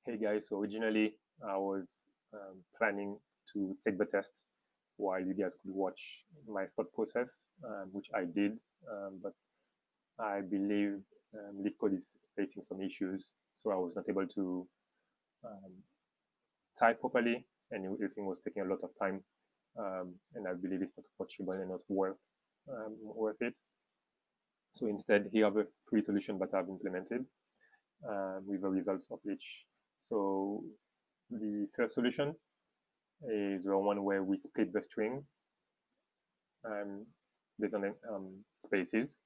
Hey guys, so originally I was planning to take the test while you guys could watch my thought process, which I did, but I believe Leetcode is facing some issues, so I was not able to um, type properly, and everything was taking a lot of time, and I believe it's not approachable and not worth it. So instead, here are the three solutions that I've implemented with the results of each. So the first solution is the one where we split the string um, based on spaces,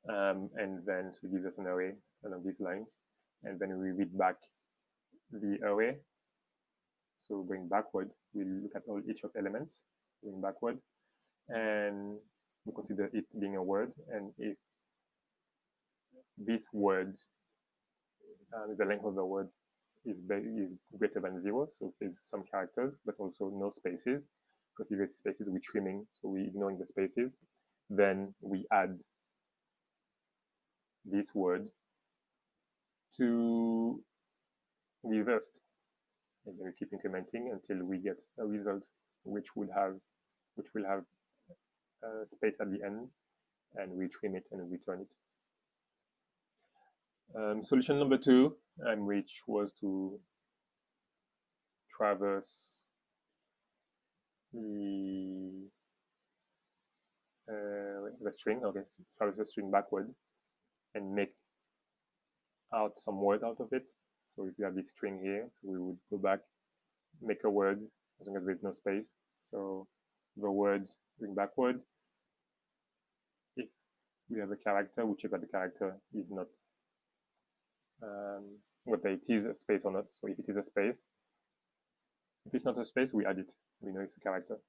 and then to give us an array along these lines, and then we read back the array. So going backward, we look at all each of elements going backward, and we consider it being a word, and if this word, the length of the word is greater than 0, so there's some characters, but also no spaces, because if there's spaces, we're trimming, so we're ignoring the spaces. Then we add this word to reversed, and then we keep incrementing until we get a result which will have a space at the end, and we trim it and return it. Solution number two, which was to traverse the string, traverse the string backward and make out some word out of it. So if you have this string here, so we would go back, make a word as long as there's no space. So the word going backward. If we have a character, we check that the character is not whether it is a space or not. So if it is a space, if it's not a space, we add it. We know it's a character.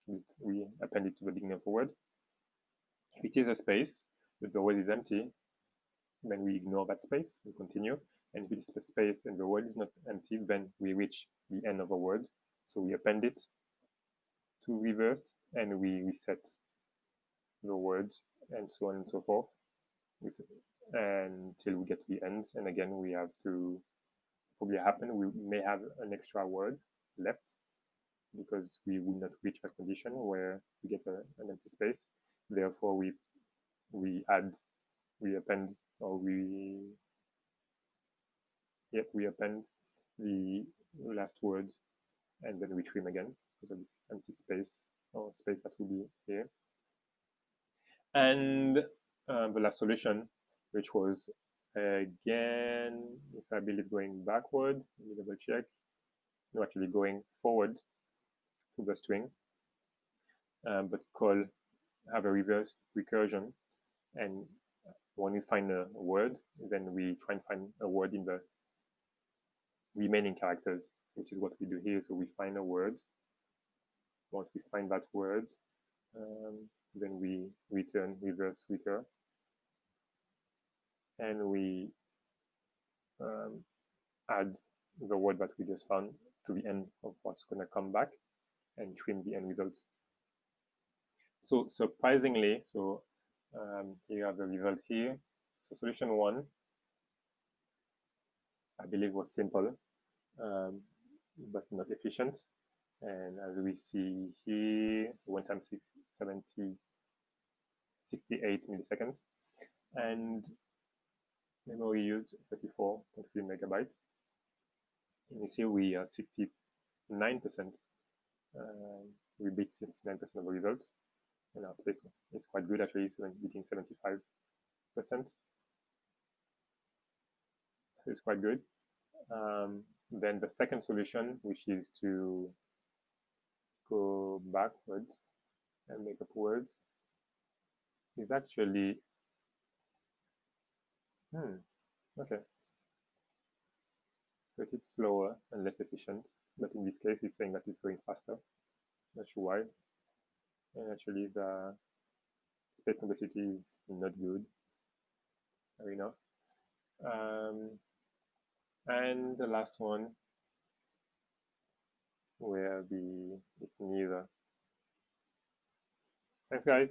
We append it to the beginning of a word. If it is a space, but the word is empty, then we ignore that space, we continue. And if it's a space and the word is not empty, then we reach the end of a word. So we append it to reversed, and we reset the word, and so on and so forth, until we get to the end. And again, we have to probably happen. We may have an extra word left because we would not reach that condition where we get an empty space. Therefore, we append, or we append the last word, and then we trim again because of this empty space or space that will be here. And the last solution, which was again, if I believe going backward, let me double check. No, actually going forward to the string, but have a reverse recursion, and when we find a word, then we try and find a word in the remaining characters, which is what we do here. So we find a word. Once we find that word, then we return reverse recur, and we add the word that we just found to the end of what's going to come back and trim the end results. So surprisingly, here are the results here. So solution one, I believe, was simple, but not efficient. And as we see here, so 1 times 68 milliseconds, and memory used 34.3 megabytes. And you see we are 69%. We beat 69% of the results, and our space is quite good actually, beating 75%. So it's quite good. Then the second solution, which is to go backwards and make up words, is actually okay. So it's slower and less efficient, but in this case, it's saying that it's going faster. Not sure why. And actually, the space complexity is not good. Fair enough. And the last one, where it's neither. Thanks, guys.